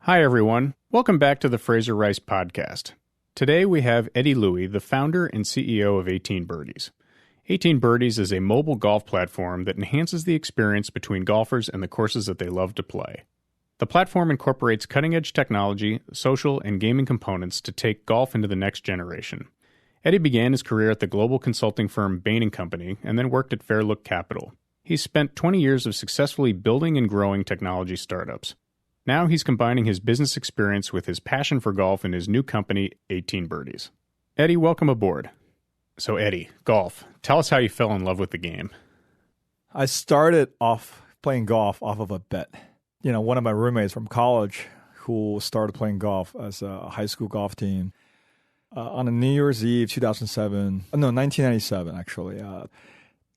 Hi, everyone. Welcome back to the Fraser Rice podcast. Today we have Eddy Lui, the founder and CEO of 18Birdies. 18Birdies is a mobile golf platform that enhances the experience between golfers and the courses that they love to play. The platform incorporates cutting-edge technology, social, and gaming components to take golf into the next generation. Eddy began his career at the global consulting firm Bain Company and then worked at Fairlook Capital. He's spent 20 years of successfully building and growing technology startups. Now he's combining his business experience with his passion for golf in his new company, 18Birdies. Eddy, welcome aboard. So Eddy, golf. Tell us how you fell in love with the game. I started off playing golf off of a bet. One of my roommates from college who started playing golf as a high school golf team on a New Year's Eve, 1997 actually,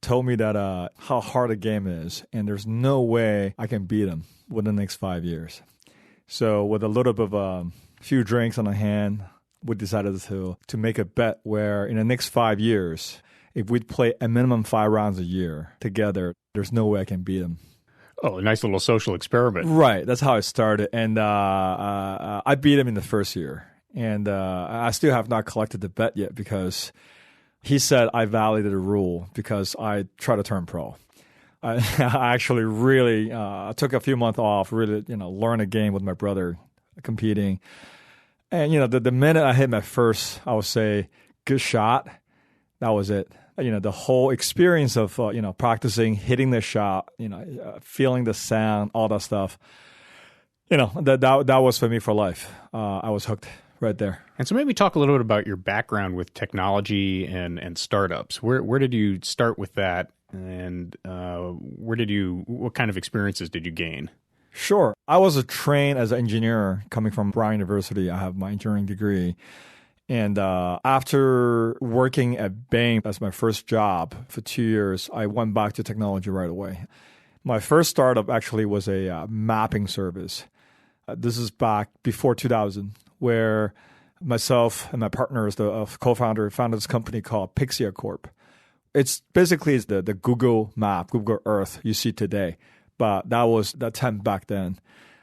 told me that how hard the game is and there's no way I can beat him within the next 5 years. So with a little bit of a few drinks on the hand, we decided to make a bet where in the next 5 years, if we'd play a minimum 5 rounds a year together, there's no way I can beat him. Oh, a nice little social experiment. Right. That's how it started. And I beat him in the first year. And I still have not collected the bet yet because he said I violated a rule because I tried to turn pro. I actually really took a few months off, really, learn a game with my brother competing. And, the minute I hit my first, I would say, good shot, that was it. The whole experience of, practicing, hitting the shot, feeling the sound, all that stuff, that was for me for life. I was hooked right there. And so maybe talk a little bit about your background with technology and startups. Where did you start with that? And what kind of experiences did you gain? Sure. I was trained as an engineer coming from Brown University. I have my engineering degree. And after working at Bain as my first job for 2 years, I went back to technology right away. My first startup actually was a mapping service. This is back before 2000, where myself and my partners, the co-founder, founded this company called Pixia Corp. It's basically the Google map, Google Earth you see today. But that was that time back then.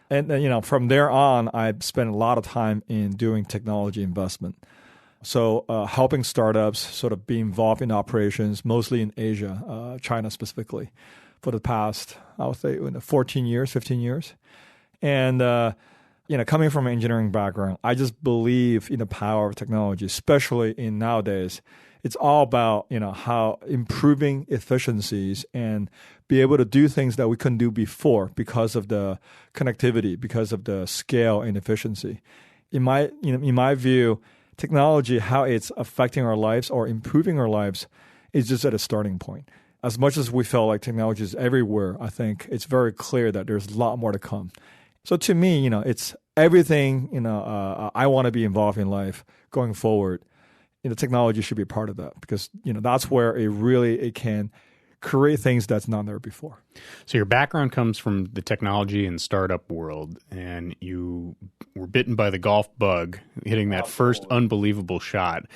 And from there on, I spent a lot of time in doing technology investment. So helping startups sort of be involved in operations, mostly in Asia, China specifically, for the past, I would say, 15 years. And, coming from an engineering background, I just believe in the power of technology, especially in nowadays. It's all about, how improving efficiencies and be able to do things that we couldn't do before because of the connectivity, because of the scale and efficiency. In my view, technology, how it's affecting our lives or improving our lives is just at a starting point. As much as we feel like technology is everywhere, I think it's very clear that there's a lot more to come. So to me, it's everything, I want to be involved in life going forward. Technology should be a part of that because, that's where it can create things that's not there before. So your background comes from the technology and startup world, and you were bitten by the golf bug, hitting that first unbelievable shot.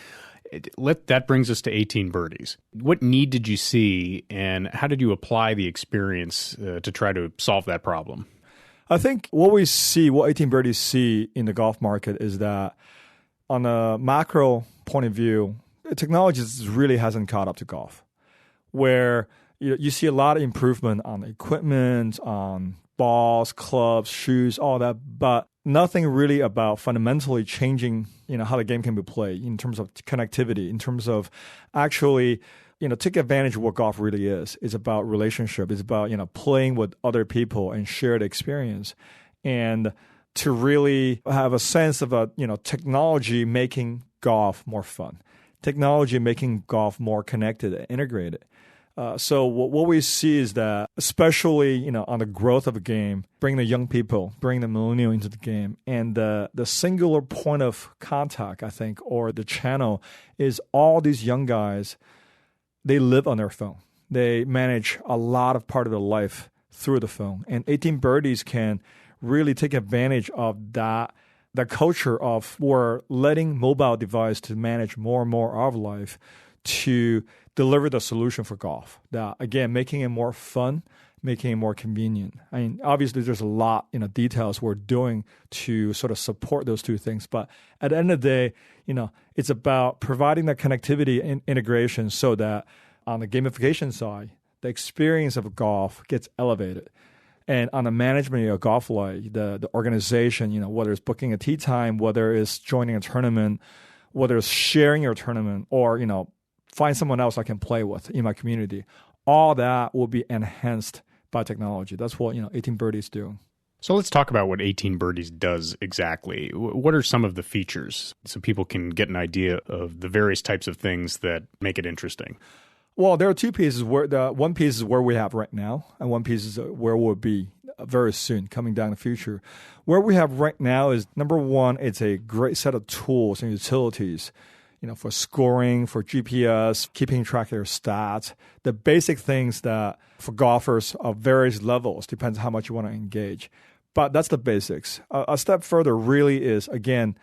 That brings us to 18Birdies. What need did you see, and how did you apply the experience to try to solve that problem? I think what 18Birdies see in the golf market is that on a macro point of view, technology really hasn't caught up to golf, where you see a lot of improvement on equipment, on balls, clubs, shoes, all that, but nothing really about fundamentally changing, how the game can be played in terms of connectivity, in terms of actually, take advantage of what golf really is. It's about relationship. It's about, playing with other people and shared experience. And to really have a sense of technology making golf more fun, technology making golf more connected and integrated. So what we see is that, especially on the growth of a game, bring the young people, bring the millennial into the game, and the singular point of contact, I think, or the channel is all these young guys. They live on their phone. They manage a lot of part of their life through the phone, and 18Birdies can really take advantage of that. The culture of we're letting mobile device to manage more and more of life to deliver the solution for golf. That, again, making it more fun, making it more convenient. I mean, obviously there's a lot, details we're doing to sort of support those two things. But at the end of the day, it's about providing that connectivity and integration so that on the gamification side, the experience of golf gets elevated. And on the management of golf life, the organization, whether it's booking a tee time, whether it's joining a tournament, whether it's sharing your tournament, or, find someone else I can play with in my community, all that will be enhanced by technology. That's what 18Birdies do. So let's talk about what 18Birdies does exactly. What are some of the features so people can get an idea of the various types of things that make it interesting? Well, there are two pieces. One piece is where we have right now, and one piece is where we'll be very soon, coming down the future. Where we have right now is, number one, it's a great set of tools and utilities, for scoring, for GPS, keeping track of your stats, the basic things that for golfers of various levels, depends on how much you want to engage. But that's the basics. A step further really is, again,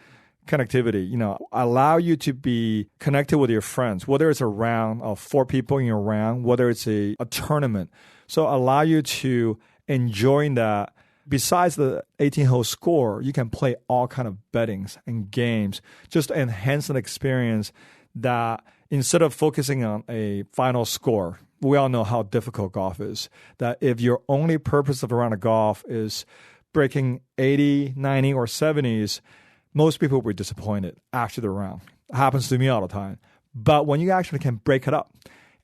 connectivity. Allow you to be connected with your friends, whether it's a round of 4 people in your round, whether it's a tournament. So allow you to enjoy that. Besides the 18-hole score, you can play all kind of bettings and games just to enhance an experience that instead of focusing on a final score, we all know how difficult golf is, that if your only purpose of a round of golf is breaking 80, 90, or 70s, most people will be disappointed after the round. It happens to me all the time. But when you actually can break it up,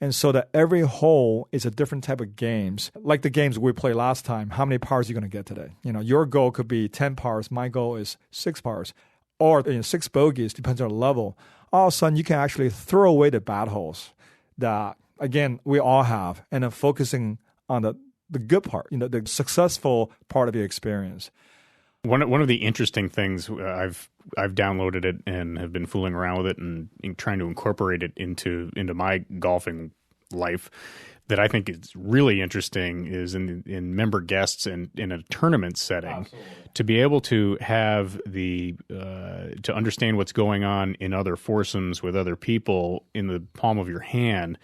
and so that every hole is a different type of games, like the games we played last time, how many pars are you going to get today? Your goal could be 10 pars. My goal is 6 pars. Or 6 bogeys, depends on the level. All of a sudden, you can actually throw away the bad holes that, again, we all have, and then focusing on the good part, the successful part of the experience. One of the interesting things, I've downloaded it and have been fooling around with it and trying to incorporate it into my golfing life that I think is really interesting is in member guests and in a tournament setting. Absolutely. To be able to have to understand what's going on in other foursomes with other people in the palm of your hand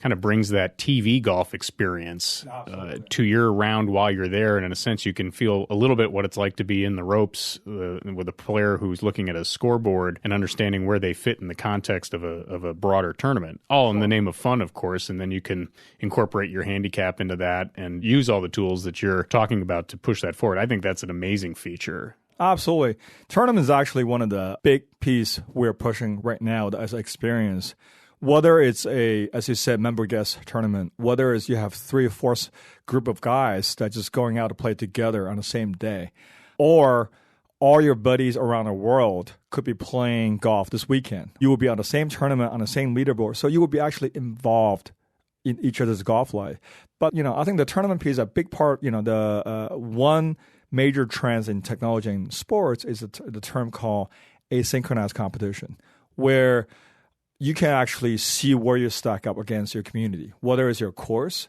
kind of brings that TV golf experience to your round while you're there. And in a sense, you can feel a little bit what it's like to be in the ropes with a player who's looking at a scoreboard and understanding where they fit in the context of a broader tournament, all in the name of fun, of course. And then you can incorporate your handicap into that and use all the tools that you're talking about to push that forward. I think that's an amazing feature. Absolutely. Tournament is actually one of the big piece we're pushing right now as an experience. Whether it's as you said, member guest tournament, whether it's you have 3 or 4 group of guys that just going out to play together on the same day, or all your buddies around the world could be playing golf this weekend. You will be on the same tournament, on the same leaderboard, so you will be actually involved in each other's golf life. But, I think the tournament piece is a big part, the one major trend in technology and sports is the term called asynchronous competition, where you can actually see where you stack up against your community, whether it's your course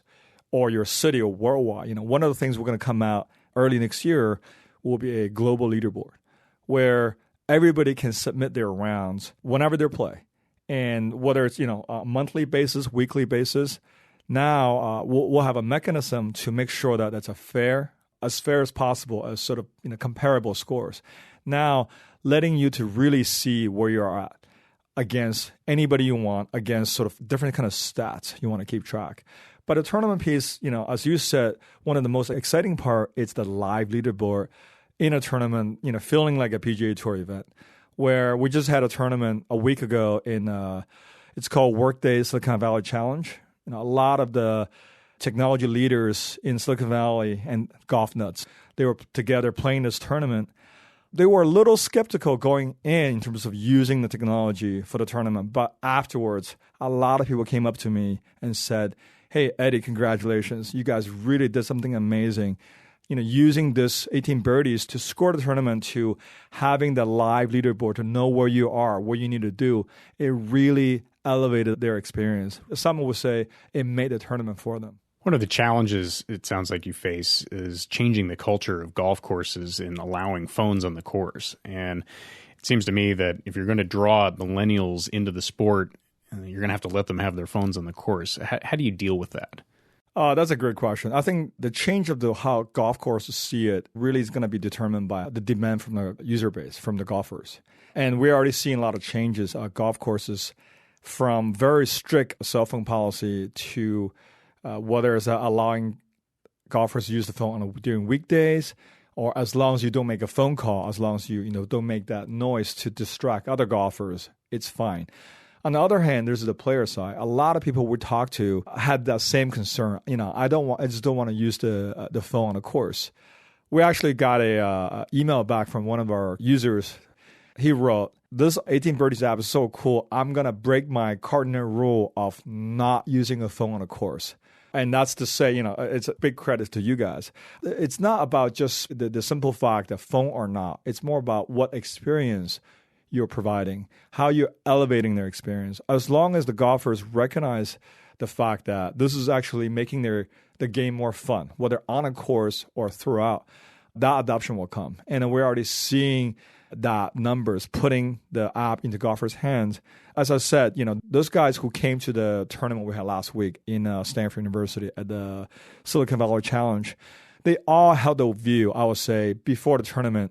or your city or worldwide. One of the things we're going to come out early next year will be a global leaderboard where everybody can submit their rounds whenever they play. And whether it's, a monthly basis, weekly basis, now we'll have a mechanism to make sure that that's as fair as possible as sort of, comparable scores. Now, letting you to really see where you are at against anybody you want, against sort of different kind of stats you want to keep track. But a tournament piece, as you said, one of the most exciting part is the live leaderboard in a tournament, feeling like a PGA Tour event, where we just had a tournament a week ago it's called Workday Silicon Valley Challenge. A lot of the technology leaders in Silicon Valley and golf nuts, they were together playing this tournament. They were a little skeptical going in terms of using the technology for the tournament. But afterwards, a lot of people came up to me and said, "Hey, Eddy, congratulations. You guys really did something amazing. Using this 18Birdies to score the tournament, to having the live leaderboard, to know where you are, what you need to do, it really elevated their experience." Some would say it made the tournament for them. One of the challenges it sounds like you face is changing the culture of golf courses and allowing phones on the course. And it seems to me that if you're going to draw millennials into the sport, you're going to have to let them have their phones on the course. How do you deal with that? That's a great question. I think the change of how golf courses see it really is going to be determined by the demand from the user base, from the golfers. And we're already seeing a lot of changes at golf courses, from very strict cell phone policy to whether it's allowing golfers to use the phone during weekdays, or as long as you don't make a phone call, as long as you don't make that noise to distract other golfers, it's fine. On the other hand, there's the player side. A lot of people we talk to had that same concern. I just don't want to use the phone on a course. We actually got a email back from one of our users. He wrote, "This 18Birdies app is so cool. I'm gonna break my cardinal rule of not using a phone on a course." And that's to say, it's a big credit to you guys. It's not about just the simple fact that phone or not. It's more about what experience you're providing, how you're elevating their experience. As long as the golfers recognize the fact that this is actually making the game more fun, whether on a course or throughout, that adoption will come. And we're already seeing that numbers putting the app into golfers' hands. As I said, those guys who came to the tournament we had last week in Stanford University at the Silicon Valley Challenge, they all held the view, I would say, before the tournament,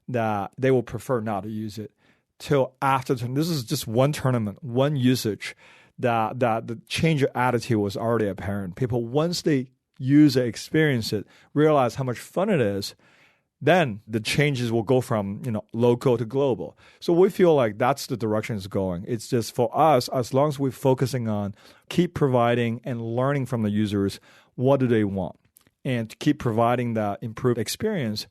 that they will prefer not to use it till after. This is just one tournament, one usage, that the change of attitude was already apparent. People, once they use it, experience it, realize how much fun it is, then the changes will go from local to global. So we feel like that's the direction it's going. It's just for us, as long as we're focusing on keep providing and learning from the users, what do they want, and to keep providing that improved experience,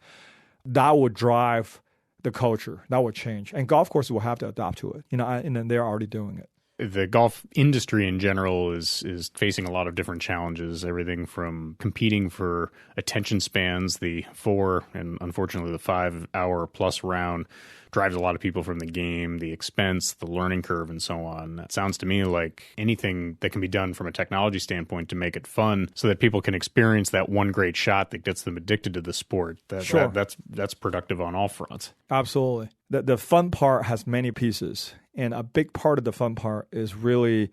that will drive the culture. That will change. And golf courses will have to adapt to it. And then they're already doing it. The golf industry in general is facing a lot of different challenges, everything from competing for attention spans. The 4 and unfortunately the 5 hour plus round drives a lot of people from the game, the expense, the learning curve, and so on. That sounds to me like anything that can be done from a technology standpoint to make it fun so that people can experience that one great shot that gets them addicted to the sport. Sure. That's productive on all fronts. Absolutely. The fun part has many pieces. And a big part of the fun part is really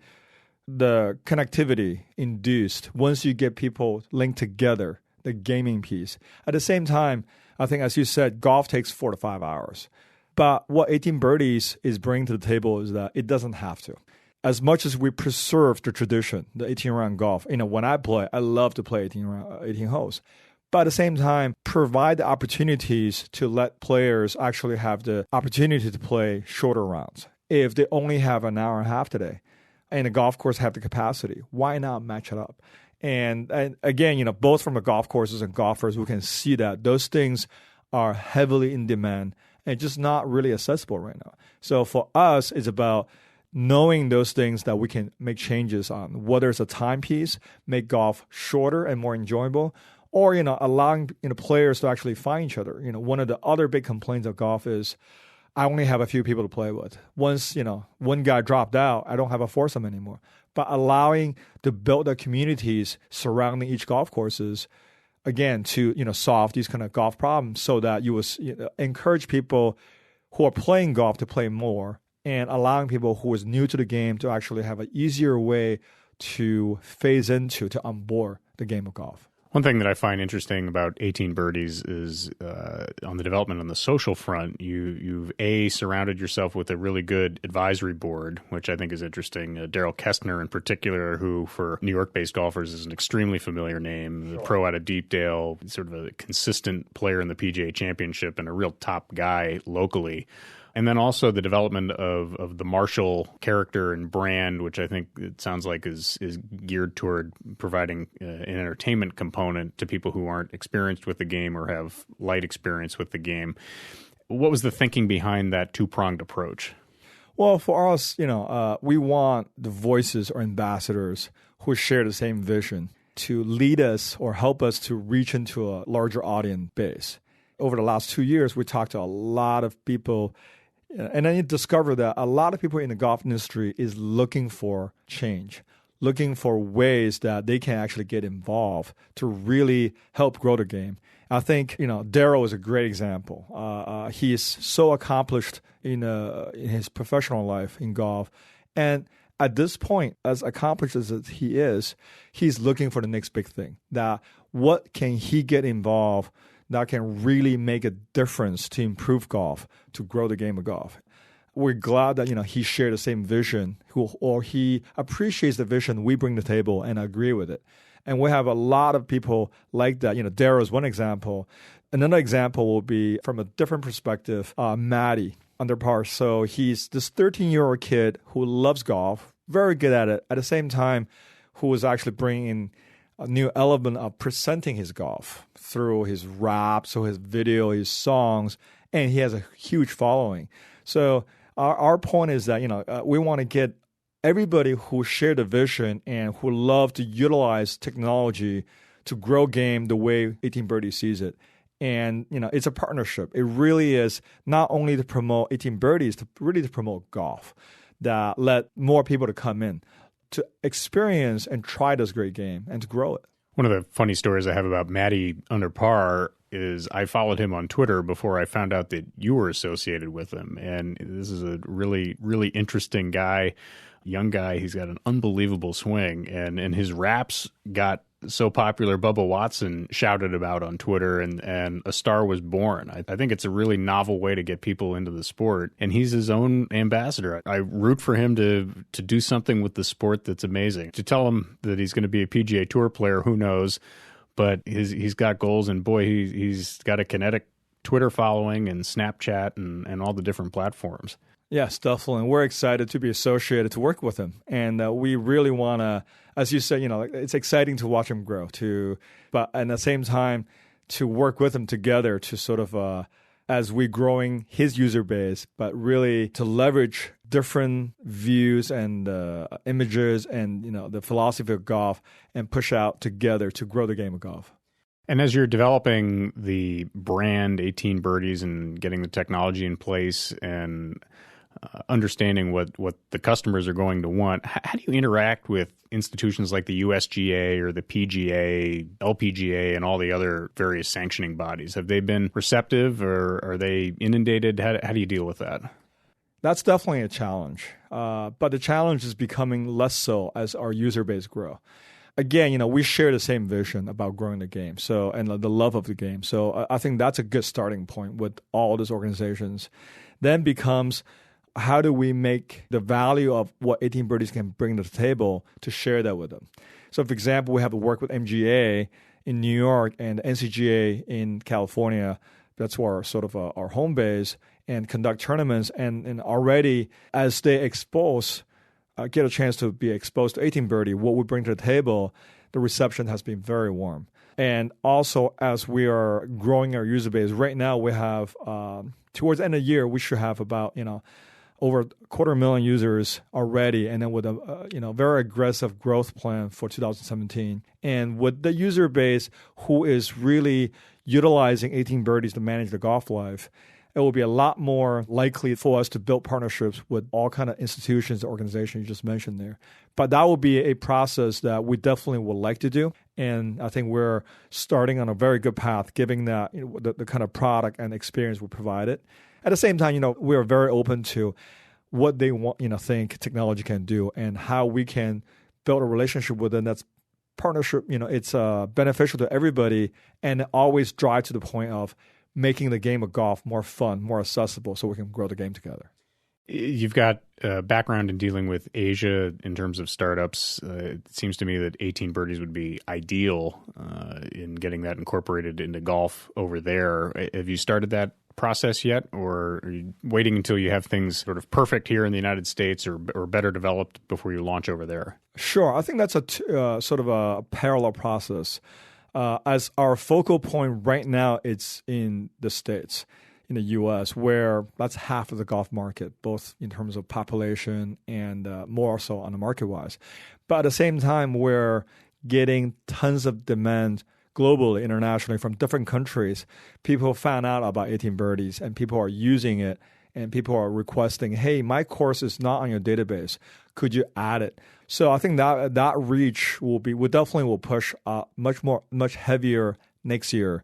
the connectivity induced once you get people linked together, the gaming piece. At the same time, I think, as you said, golf takes 4 to 5 hours. But what 18Birdies is bringing to the table is that it doesn't have to. As much as we preserve the tradition, the 18-round golf, when I play, I love to play 18 holes. But at the same time, provide the opportunities to let players actually have the opportunity to play shorter rounds. If they only have an hour and a half today and the golf course have the capacity, why not match it up? And again, both from the golf courses and golfers, we can see that those things are heavily in demand and just not really accessible right now. So for us, it's about knowing those things that we can make changes on, whether it's a timepiece, make golf shorter and more enjoyable, or allowing players to actually find each other. One of the other big complaints of golf is I only have a few people to play with. Once, one guy dropped out, I don't have a foursome anymore. But allowing to build the communities surrounding each golf courses, again, to, solve these kind of golf problems so that you will encourage people who are playing golf to play more, and allowing people who is new to the game to actually have an easier way to phase into, to onboard the game of golf. One thing that I find interesting about 18Birdies is on the development on the social front, you've surrounded yourself with a really good advisory board, which I think is interesting. Daryl Kestner in particular, who for New York-based golfers is an extremely familiar name, the pro out of Deepdale, sort of a consistent player in the PGA Championship and a real top guy locally. And then also the development of the Marshall character and brand, which I think it sounds like is geared toward providing an entertainment component to people who aren't experienced with the game or have light experience with the game. What was the thinking behind that two-pronged approach? Well, for us, we want the voices or ambassadors who share the same vision to lead us or help us to reach into a larger audience base. Over the last 2 years, we talked to a lot of people. And then you discover that a lot of people in the golf industry is looking for change, looking for ways that they can actually get involved to really help grow the game. I think, Daryl is a great example. He is so accomplished in his professional life in golf. And at this point, as accomplished as he is, he's looking for the next big thing. That what can he get involved that can really make a difference to improve golf, to grow the game of golf. We're glad that he shared the same vision, or he appreciates the vision we bring to the table and agree with it. And we have a lot of people like that. Darryl is one example. Another example will be from a different perspective, Matty under par. So he's this 13-year-old kid who loves golf, very good at it. At the same time, who is actually bringing a new element of presenting his golf through his raps, so his video, his songs, and he has a huge following. So our point is that we want to get everybody who share the vision and who love to utilize technology to grow game the way 18Birdies sees it. And it's a partnership. It really is not only to promote 18Birdies, to promote golf, that let more people to come in to experience and try this great game and to grow it. One of the funny stories I have about Matty under par is I followed him on Twitter before I found out that you were associated with him. And this is a really, really interesting guy, young guy. He's got an unbelievable swing. And his raps got so popular, Bubba Watson shouted about on Twitter, and a star was born. I think it's a really novel way to get people into the sport, and he's his own ambassador. I root for him to do something with the sport that's amazing. To tell him that he's going to be a PGA Tour player, who knows? But he's got goals, and boy, he's got a kinetic Twitter following and Snapchat and all the different platforms. Yes, definitely. And we're excited to be associated to work with him. And we really want to, as you said, it's exciting to watch him grow, but at the same time, to work with him together to sort of, as we growing his user base, but really to leverage different views and images and, the philosophy of golf and push out together to grow the game of golf. And as you're developing the brand 18Birdies and getting the technology in place and understanding what the customers are going to want, how do you interact with institutions like the USGA or the PGA, LPGA, and all the other various sanctioning bodies? Have they been receptive, or are they inundated? How do you deal with that? That's definitely a challenge. But the challenge is becoming less so as our user base grow. Again, we share the same vision about growing the game, and the love of the game. So I think that's a good starting point with all these organizations. Then becomes, how do we make the value of what 18Birdies can bring to the table to share that with them? So, for example, we have to work with MGA in New York and NCGA in California. That's where sort of our home base, and conduct tournaments. And already, as they get a chance to be exposed to 18Birdie, what we bring to the table, the reception has been very warm. And also, as we are growing our user base, right now we have, towards the end of the year, we should have about, over 250,000 users already, and then with a very aggressive growth plan for 2017. And with the user base who is really utilizing 18Birdies to manage the golf life, it will be a lot more likely for us to build partnerships with all kind of institutions, organizations you just mentioned there. But that will be a process that we definitely would like to do. And I think we're starting on a very good path, giving that the kind of product and experience we provided. At the same time, we are very open to what they want, think technology can do and how we can build a relationship with them that's partnership. It's beneficial to everybody, and always drive to the point of making the game of golf more fun, more accessible, so we can grow the game together. You've got a background in dealing with Asia in terms of startups. It seems to me that 18Birdies would be ideal in getting that incorporated into golf over there. Have you started that process yet, or are you waiting until you have things sort of perfect here in the United States or better developed before you launch over there? Sure. I think that's a sort of a parallel process. As our focal point right now, it's in the States, in the U.S., where that's half of the golf market, both in terms of population and more so on the market-wise. But at the same time, we're getting tons of demand globally, internationally, from different countries. People found out about 18Birdies, and people are using it, and people are requesting, hey, my course is not on your database. Could you add it? So I think that reach we definitely will push much heavier next year,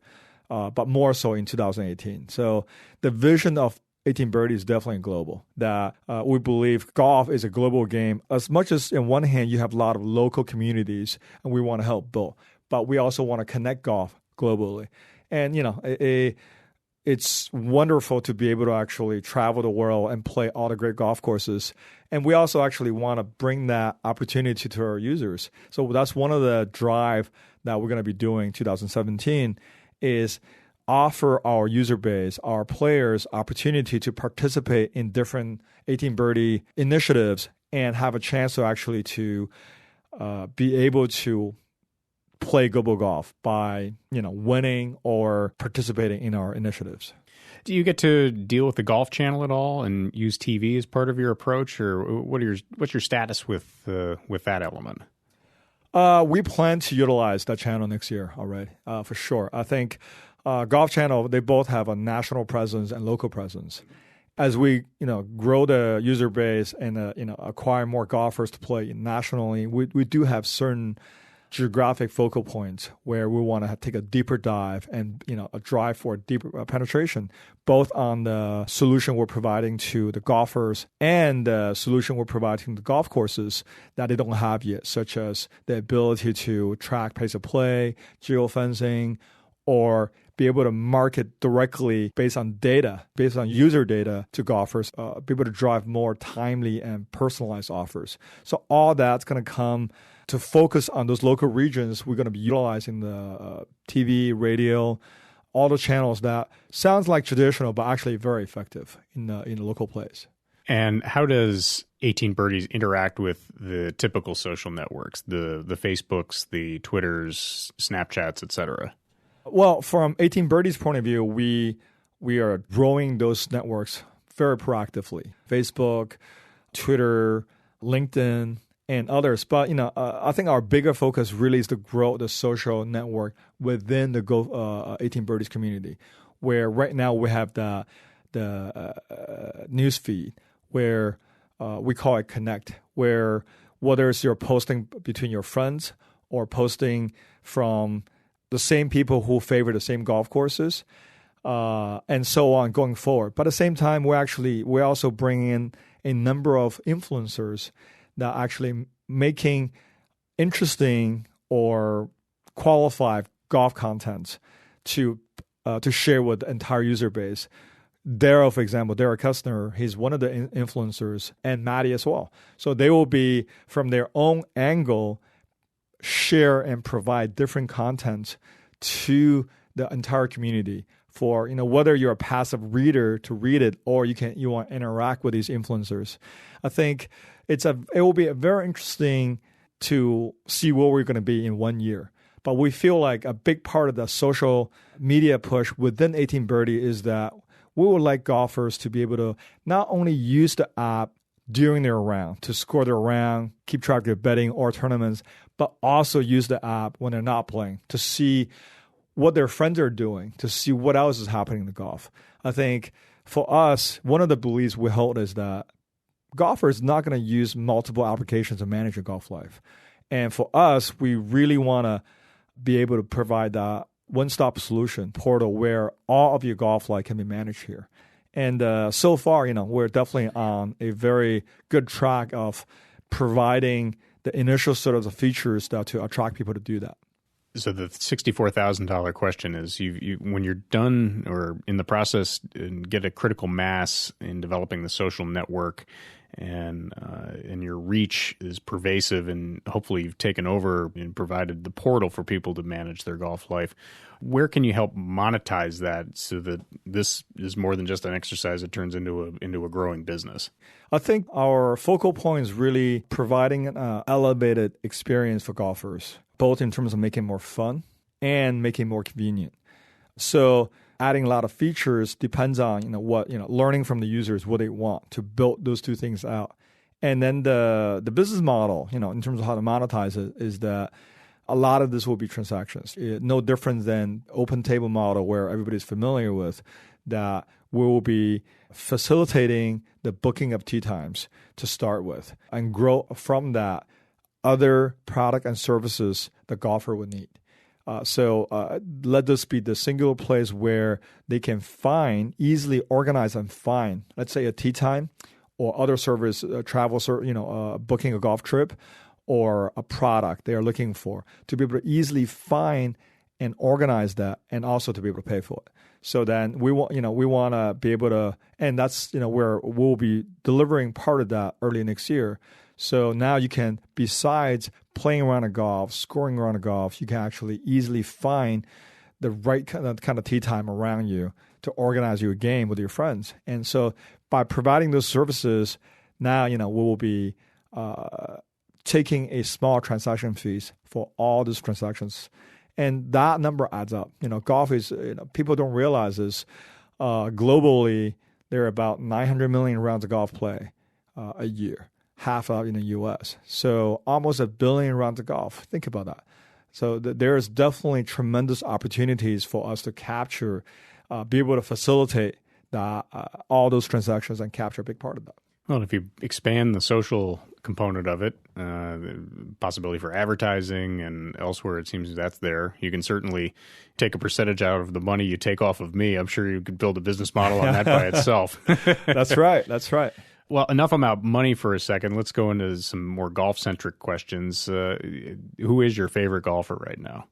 but more so in 2018. So the vision of 18Birdies is definitely global. That we believe golf is a global game. As much as in one hand you have a lot of local communities and we want to help build, but we also want to connect golf globally. And it's wonderful to be able to actually travel the world and play all the great golf courses. And we also actually want to bring that opportunity to our users. So that's one of the drive that we're going to be doing 2017 is offer our user base, our players, opportunity to participate in different 18Birdie initiatives and have a chance to actually to be able to play global golf by winning or participating in our initiatives. Do you get to deal with the Golf Channel at all and use TV as part of your approach, or what's your status with that element? We plan to utilize that channel next year already, for sure. I think Golf Channel, they both have a national presence and local presence. As we grow the user base and acquire more golfers to play nationally, we do have certain geographic focal points where we want to take a deeper dive and a drive for deeper penetration, both on the solution we're providing to the golfers and the solution we're providing to the golf courses that they don't have yet, such as the ability to track pace of play, geofencing, or be able to market directly based on data, based on user data to golfers, be able to drive more timely and personalized offers. So all that's going to come to focus on those local regions. We're going to be utilizing the TV, radio, all the channels that sounds like traditional, but actually very effective in the local place. And how does 18Birdies interact with the typical social networks, the Facebooks, the Twitters, Snapchats, et cetera? Well, from 18Birdies' point of view, we are growing those networks very proactively. Facebook, Twitter, LinkedIn, and others. But I think our bigger focus really is to grow the social network within the 18Birdies community, where right now we have the news feed where we call it Connect, where whether it's you're posting between your friends or posting from the same people who favor the same golf courses, and so on going forward. But at the same time, we're also bringing in a number of influencers that actually making interesting or qualified golf content to share with the entire user base. Daryl, for example, Daryl Kustner, he's one of the influencers, and Maddie as well. So they will be, from their own angle, share and provide different content to the entire community for whether you're a passive reader to read it or you want to interact with these influencers. I think it will be very interesting to see where we're going to be in 1 year. But we feel like a big part of the social media push within 18Birdie is that we would like golfers to be able to not only use the app during their round to score their round, keep track of their betting or tournaments, but also use the app when they're not playing to see what their friends are doing, to see what else is happening in the golf. I think for us, one of the beliefs we hold is that golfers not going to use multiple applications to manage your golf life. And for us, we really want to be able to provide that one-stop solution portal where all of your golf life can be managed here. And so far, we're definitely on a very good track of providing the initial sort of the features to attract people to do that. So the $64,000 question is, you when you're done or in the process and get a critical mass in developing the social network, and your reach is pervasive, and hopefully you've taken over and provided the portal for people to manage their golf life. Where can you help monetize that so that this is more than just an exercise, it turns into a growing business? I think our focal point is really providing an elevated experience for golfers, both in terms of making it more fun and making it more convenient. So adding a lot of features depends on learning from the users what they want to build those two things out. And then the business model, in terms of how to monetize it, is that a lot of this will be transactions. No different than open table model where everybody's familiar with, that we will be facilitating the booking of tee times to start with and grow from that other product and services the golfer would need. So let this be the singular place where they can find, easily organize and find, let's say a tee time or other service, booking a golf trip or a product they are looking for, to be able to easily find and organize that, and also to be able to pay for it. So then we want to be able to, and that's where we'll be delivering part of that early next year. So now you can, besides playing around a golf, scoring around a golf, you can actually easily find the right kind of tee time around you to organize your game with your friends. And so by providing those services, now we will be taking a small transaction fees for all these transactions. And that number adds up. Golf is, people don't realize this. Globally, there are about 900 million rounds of golf play a year, half out in the U.S. So almost 1 billion rounds of golf. Think about that. So there's definitely tremendous opportunities for us to capture, be able to facilitate all those transactions and capture a big part of that. Well, if you expand the social component of it, the possibility for advertising and elsewhere, it seems that's there. You can certainly take a percentage out of the money you take off of me. I'm sure you could build a business model on that by itself. That's right. That's right. Well, enough about money for a second. Let's go into some more golf-centric questions. Who is your favorite golfer right now?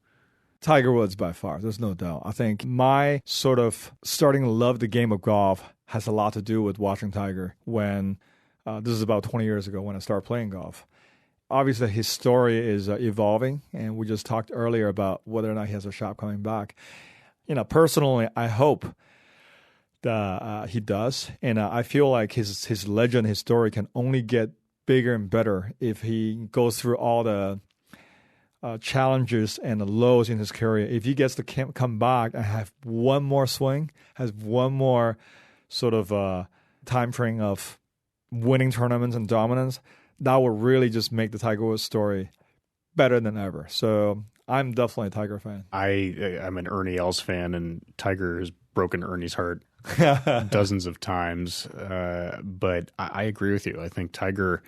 Tiger Woods by far. There's no doubt. I think my sort of starting to love the game of golf has a lot to do with watching Tiger when this is about 20 years ago when I started playing golf. Obviously, his story is evolving, and we just talked earlier about whether or not he has a shot coming back. Personally, I hope that he does, and I feel like his legend, his story can only get bigger and better if he goes through all the challenges and the lows in his career. If he gets to come back and have one more swing, has one more sort of time frame of winning tournaments and dominance, that will really just make the Tiger Woods story better than ever. So I'm definitely a Tiger fan. I'm an Ernie Els fan, and Tiger has broken Ernie's heart dozens of times. But I agree with you. I think Tiger,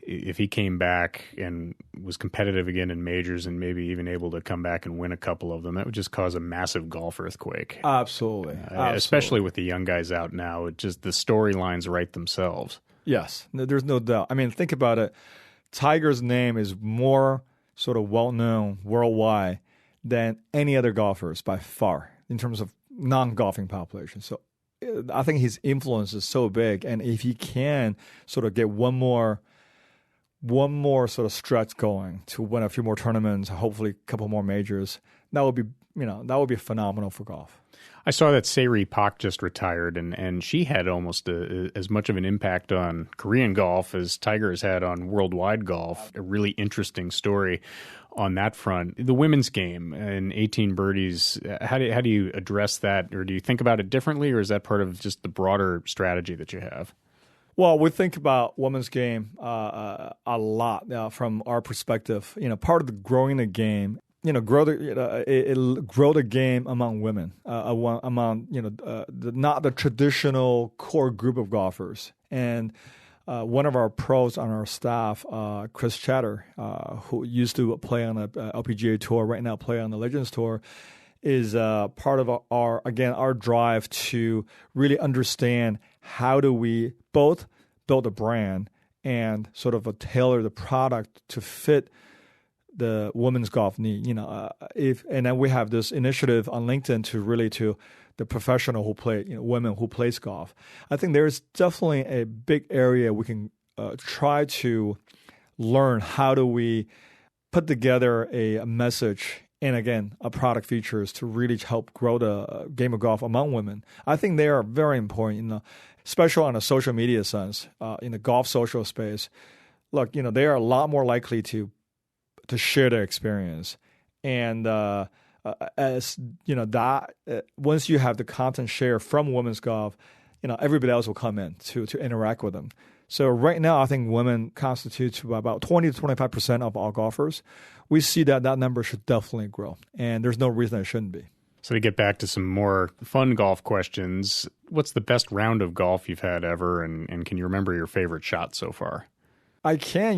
if he came back and was competitive again in majors and maybe even able to come back and win a couple of them, that would just cause a massive golf earthquake. Absolutely. Especially with the young guys out now. It just, the storylines write themselves. Yes, there's no doubt. I mean, think about it. Tiger's name is more sort of well-known worldwide than any other golfers by far in terms of non-golfing population. So I think his influence is so big. And if he can sort of get one more sort of stretch going to win a few more tournaments, hopefully a couple more majors, that would be phenomenal for golf. I saw that Sairi Pak just retired, and she had almost as much of an impact on Korean golf as Tiger has had on worldwide golf. A really interesting story on that front. The women's game and 18 birdies, how do you address that? Or do you think about it differently, or is that part of just the broader strategy that you have? Well, we think about women's game a lot from our perspective. Part of the growing the game, grow the game among women, among not the traditional core group of golfers. And one of our pros on our staff, Chris Chatter, who used to play on the LPGA tour, right now play on the Legends Tour, is part of our drive to really understand how do we both build a brand and sort of tailor the product to fit the women's golf need. And then we have this initiative on LinkedIn to the professional who play, women who plays golf. I think there's definitely a big area we can try to learn how do we put together a message and again, a product features to really help grow the game of golf among women. I think they are very important, especially on a social media sense, in the golf social space. Look, they are a lot more likely to share their experience. And once you have the content share from women's golf, everybody else will come in to interact with them. So right now, I think women constitute about 20 to 25% of all golfers. We see that number should definitely grow, and there's no reason it shouldn't be. So to get back to some more fun golf questions, what's the best round of golf you've had ever, and can you remember your favorite shot so far? I can.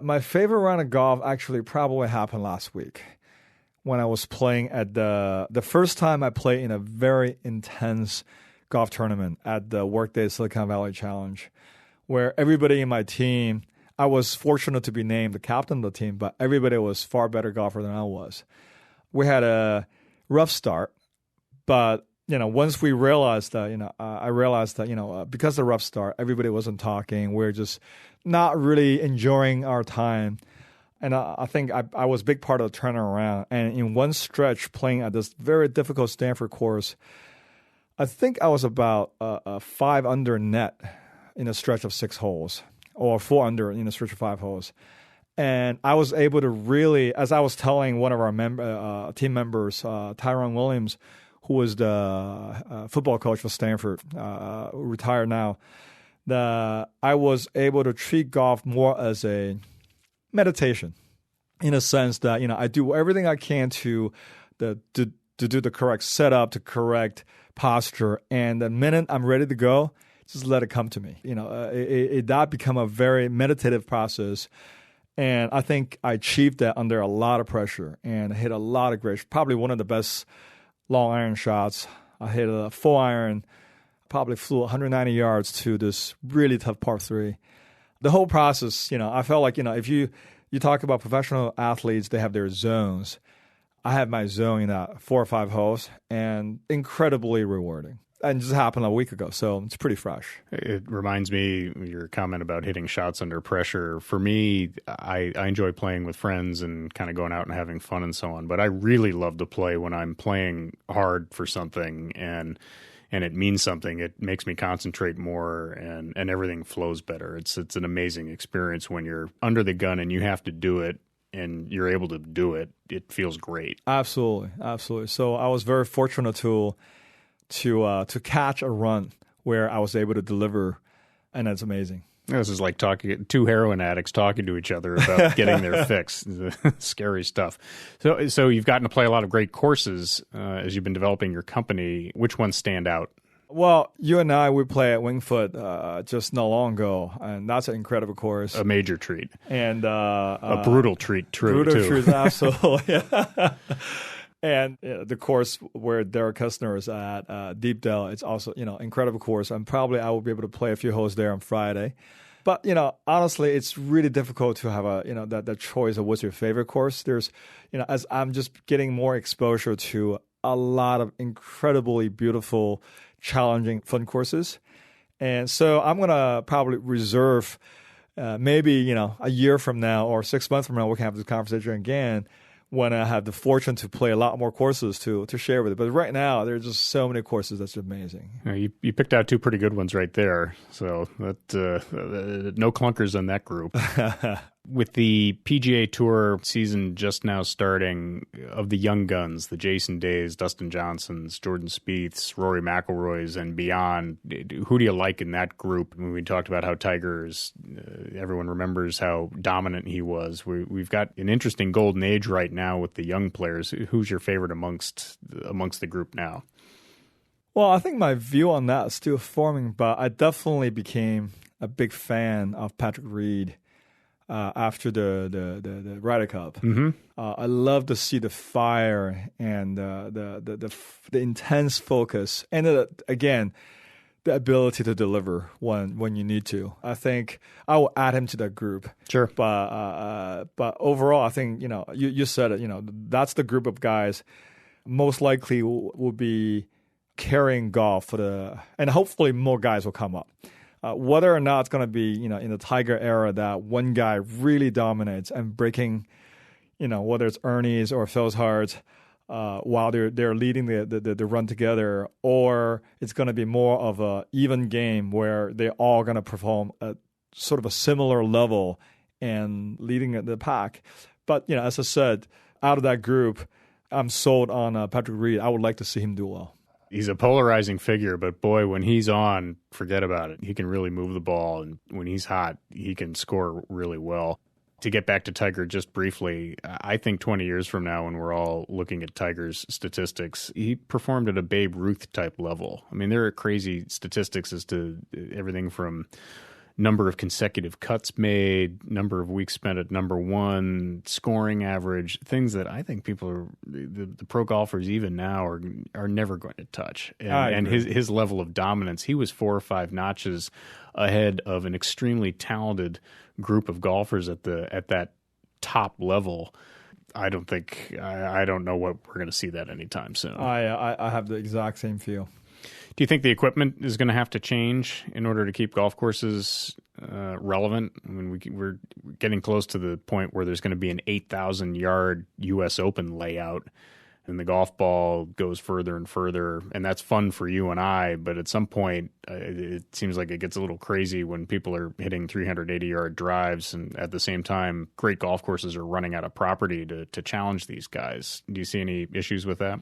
My favorite round of golf actually probably happened last week. when I was playing at the first time I played in a very intense golf tournament at the Workday Silicon Valley Challenge, where everybody in my team, I was fortunate to be named the captain of the team, but everybody was far better golfer than I was. We had a rough start, but once we realized that, I realized that, because of the rough start, everybody wasn't talking. We're just not really enjoying our time. And I think I was a big part of the turnaround. And in one stretch, playing at this very difficult Stanford course, I think I was about 5 under net in a stretch of 6 holes, or 4 under in a stretch of 5 holes. And I was able to really, as I was telling one of our team members, Tyrone Williams, who was the football coach for Stanford, retired now, that I was able to treat golf more as a meditation, in a sense that I do everything I can to do the correct setup, to correct posture, and the minute I'm ready to go, just let it come to me. That become a very meditative process, and I think I achieved that under a lot of pressure and hit a lot of great, probably one of the best long iron shots. I hit a 4-iron, probably flew 190 yards to this really tough par 3. The whole process, I felt like, if you talk about professional athletes, they have their zones. I had my zone in 4 or 5 holes, and incredibly rewarding. And it just happened a week ago, so it's pretty fresh. It reminds me, your comment about hitting shots under pressure. For me, I enjoy playing with friends and kind of going out and having fun and so on. But I really love to play when I'm playing hard for something and it means something. It makes me concentrate more and everything flows better. It's an amazing experience when you're under the gun and you have to do it and you're able to do it. It feels great. Absolutely, absolutely. So I was very fortunate to catch a run where I was able to deliver, and that's amazing. This is like talking 2 heroin addicts talking to each other about getting their fix. Scary stuff. So you've gotten to play a lot of great courses as you've been developing your company. Which ones stand out? Well, you and I, we play at Wingfoot just not long ago, and that's an incredible course. A major treat. And a brutal treat, too. Brutal treat, absolutely. And the course where Derek Kestner is at, Deepdale, it's also, incredible course. And probably I will be able to play a few holes there on Friday. But, honestly, it's really difficult to have that choice of what's your favorite course. There's, as I'm just getting more exposure to a lot of incredibly beautiful, challenging, fun courses. And so I'm going to probably reserve maybe, a year from now or 6 months from now, we can have this conversation again when I have the fortune to play a lot more courses to share with it. But right now, there's just so many courses that's amazing. You picked out 2 pretty good ones right there. So that no clunkers in that group. With the PGA Tour season just now starting, of the young guns, the Jason Days, Dustin Johnsons, Jordan Spieths, Rory McIlroys, and beyond, who do you like in that group? When we talked about how Tiger's, everyone remembers how dominant he was. We've got an interesting golden age right now with the young players. Who's your favorite amongst the group now? Well, I think my view on that is still forming, but I definitely became a big fan of Patrick Reed after the Ryder Cup. Mm-hmm. I love to see the fire and the intense focus, and again, the ability to deliver when you need to. I think I will add him to that group. Sure, but overall, I think you said it. That's the group of guys most likely will be carrying golf and hopefully more guys will come up. Whether or not it's going to be, in the Tiger era that one guy really dominates and breaking, whether it's Ernie's or Phil's Hearts, while they're leading the run together, or it's going to be more of a even game where they're all going to perform at sort of a similar level and leading the pack. But, as I said, out of that group, I'm sold on Patrick Reed. I would like to see him do well. He's a polarizing figure, but boy, when he's on, forget about it. He can really move the ball, and when he's hot, he can score really well. To get back to Tiger just briefly, I think 20 years from now, when we're all looking at Tiger's statistics, he performed at a Babe Ruth type level. I mean, there are crazy statistics as to everything from number of consecutive cuts made, number of weeks spent at number one, scoring average, things that I think people are, the pro golfers even now are never going to touch. And his level of dominance, he was 4 or 5 notches ahead of an extremely talented group of golfers at that top level. I don't know what we're going to see that anytime soon. I have the exact same feel. Do you think the equipment is going to have to change in order to keep golf courses relevant? I mean, we're getting close to the point where there's going to be an 8,000-yard U.S. Open layout, and the golf ball goes further and further, and that's fun for you and I, but at some point it seems like it gets a little crazy when people are hitting 380-yard drives, and at the same time, great golf courses are running out of property to challenge these guys. Do you see any issues with that?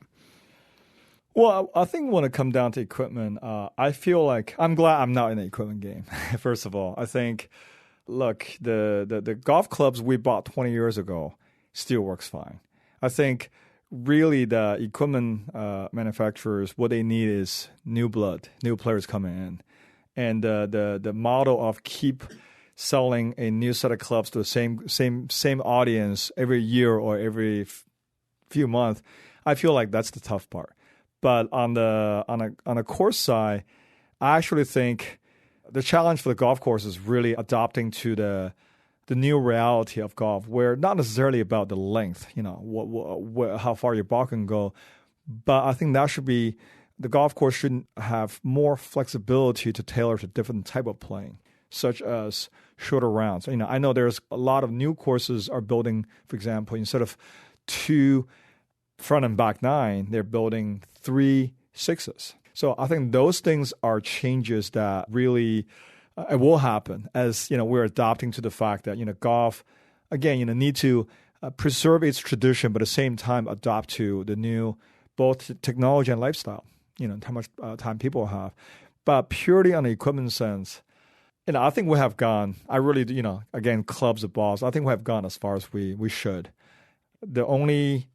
Well, I think when it comes down to equipment, I feel like I'm glad I'm not in the equipment game. First of all, I think, look, the golf clubs we bought 20 years ago still works fine. I think really the equipment manufacturers, what they need is new blood, new players coming in. And the model of keep selling a new set of clubs to the same audience every year or every few months, I feel like that's the tough part. But on a course side, I actually think the challenge for the golf course is really adapting to the new reality of golf, where not necessarily about the length, how far your ball can go, but I think that should be the golf course should have more flexibility to tailor to different type of playing, such as shorter rounds. I know there's a lot of new courses are building, for example, instead of 2 front and back 9, they're building 3 6s. So I think those things are changes that really it will happen as we're adapting to the fact that golf again need to preserve its tradition, but at the same time adapt to the new both technology and lifestyle. How much time people have, but purely on the equipment sense, I think we have gone. I really again clubs and balls. I think we have gone as far as we should. The only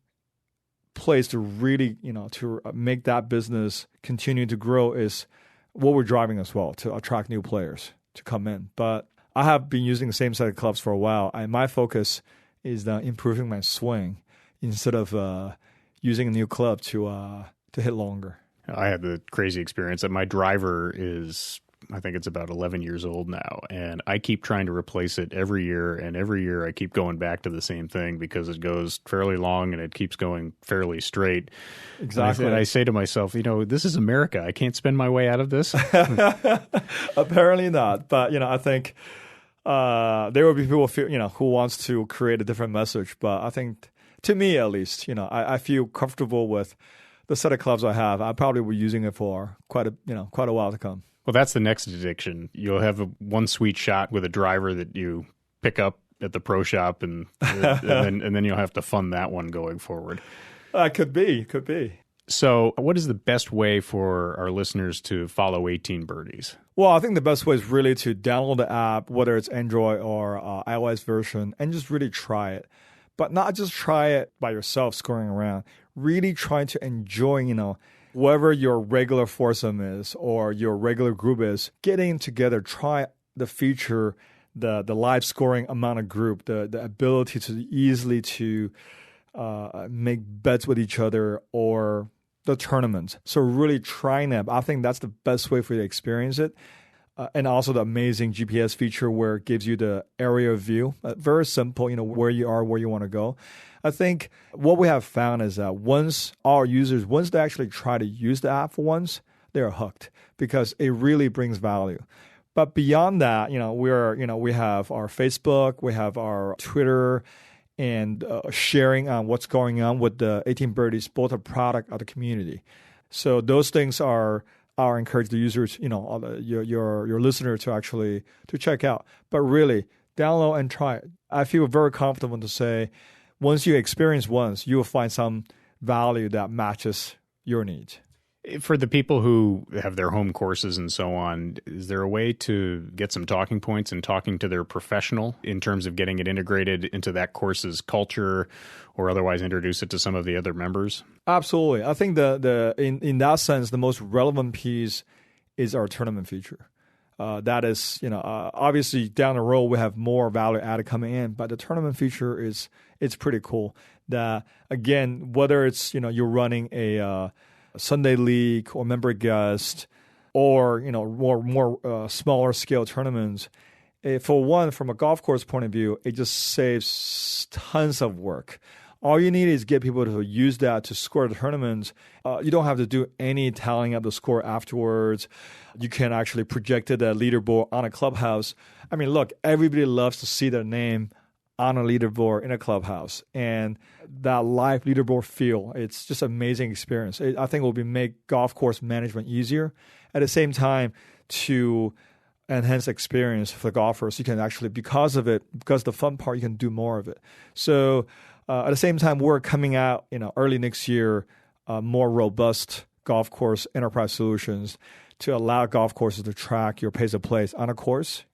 place to really, to make that business continue to grow is what we're driving as well, to attract new players to come in. But I have been using the same set of clubs for a while, and my focus is improving my swing instead of using a new club to hit longer. I had the crazy experience that my driver is, I think it's about 11 years old now, and I keep trying to replace it every year, and every year I keep going back to the same thing because it goes fairly long and it keeps going fairly straight. Exactly. And I say to myself, this is America. I can't spend my way out of this. Apparently not. But, I think there will be people who wants to create a different message. But I think, to me at least, I feel comfortable with the set of clubs I have. I probably will be using it for quite a while to come. Well, that's the next addiction. You'll have one sweet shot with a driver that you pick up at the pro shop, and then you'll have to fund that one going forward. Could be. So what is the best way for our listeners to follow 18Birdies? Well, I think the best way is really to download the app, whether it's Android or iOS version, and just really try it. But not just try it by yourself scoring around. Really try to enjoy, whatever your regular foursome is or your regular group is, getting together, try the feature, the live scoring amount of group, the ability to easily to make bets with each other or the tournament. So really trying that. I think that's the best way for you to experience it. And also the amazing GPS feature where it gives you the area view. Very simple, where you are, where you want to go. I think what we have found is that once they actually try to use the app for once, they're hooked because it really brings value. But beyond that, we have our Facebook, we have our Twitter, and sharing on what's going on with the 18Birdies, both a product of the community. So those things are encourage the users, your listener to check out. But really, download and try it. I feel very comfortable to say, once you experience once, you will find some value that matches your needs. For the people who have their home courses and so on, is there a way to get some talking points and talking to their professional in terms of getting it integrated into that course's culture or otherwise introduce it to some of the other members? Absolutely. I think in that sense, the most relevant piece is our tournament feature. that is, obviously down the road we have more value added coming in, but the tournament feature it's pretty cool. That again, whether it's you're running a Sunday league or member guest, or more smaller scale tournaments, for one, from a golf course point of view, it just saves tons of work. All you need is get people to use that to score the tournaments. You don't have to do any tallying up the score afterwards. You can actually project the leaderboard on a clubhouse. I mean, look, everybody loves to see their name on a leaderboard in a clubhouse. And that live leaderboard feel, it's just an amazing experience. I think it will make golf course management easier. At the same time, to enhance experience for the golfers, you can actually, because the fun part, you can do more of it. So at the same time, we're coming out, early next year, more robust golf course enterprise solutions to allow golf courses to track your pace of play on a course,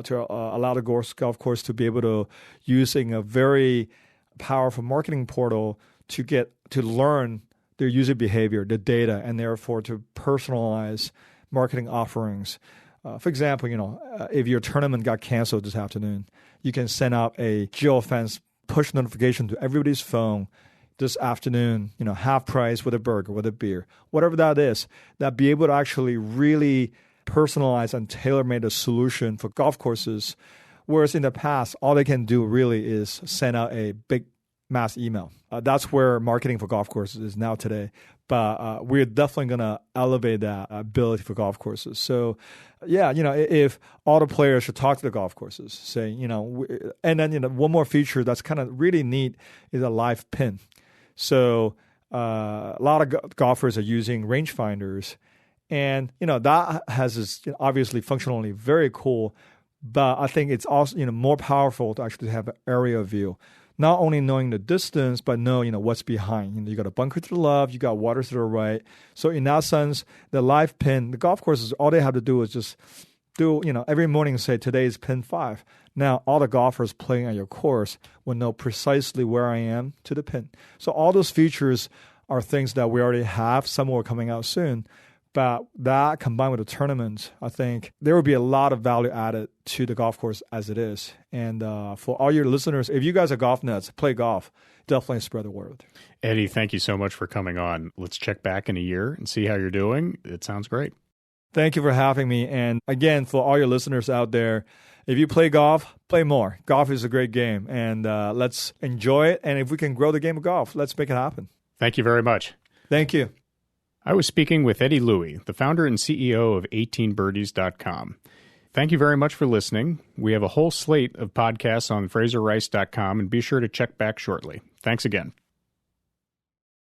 to allow the golf course to be able to using a very powerful marketing portal to learn their user behavior, the data, and therefore to personalize marketing offerings. For example, if your tournament got canceled this afternoon, you can send out a geofence push notification to everybody's phone this afternoon, half price with a burger, with a beer, whatever that is, that be able to actually really personalize and tailor-made a solution for golf courses. Whereas in the past, all they can do really is send out a big mass email. That's where marketing for golf courses is now today. But we're definitely going to elevate that ability for golf courses. So, yeah, if all the players should talk to the golf courses, say, and then, one more feature that's kind of really neat is a live pin. So a lot of golfers are using rangefinders, and, that has obviously functionally very cool, but I think it's also, more powerful to actually have an area view. Not only knowing the distance, but know, what's behind. You got a bunker to the left, you got water to the right. So in that sense, the live pin, the golf courses, all they have to do is just do, every morning say, today is pin 5. Now, all the golfers playing on your course will know precisely where I am to the pin. So all those features are things that we already have. Some more coming out soon. But that combined with the tournament, I think there will be a lot of value added to the golf course as it is. And for all your listeners, if you guys are golf nuts, play golf, definitely spread the word. Eddy, thank you so much for coming on. Let's check back in a year and see how you're doing. It sounds great. Thank you for having me. And again, for all your listeners out there, if you play golf, play more. Golf is a great game, and let's enjoy it. And if we can grow the game of golf, let's make it happen. Thank you very much. Thank you. I was speaking with Eddy Lui, the founder and CEO of 18Birdies.com. Thank you very much for listening. We have a whole slate of podcasts on FraserRice.com, and be sure to check back shortly. Thanks again.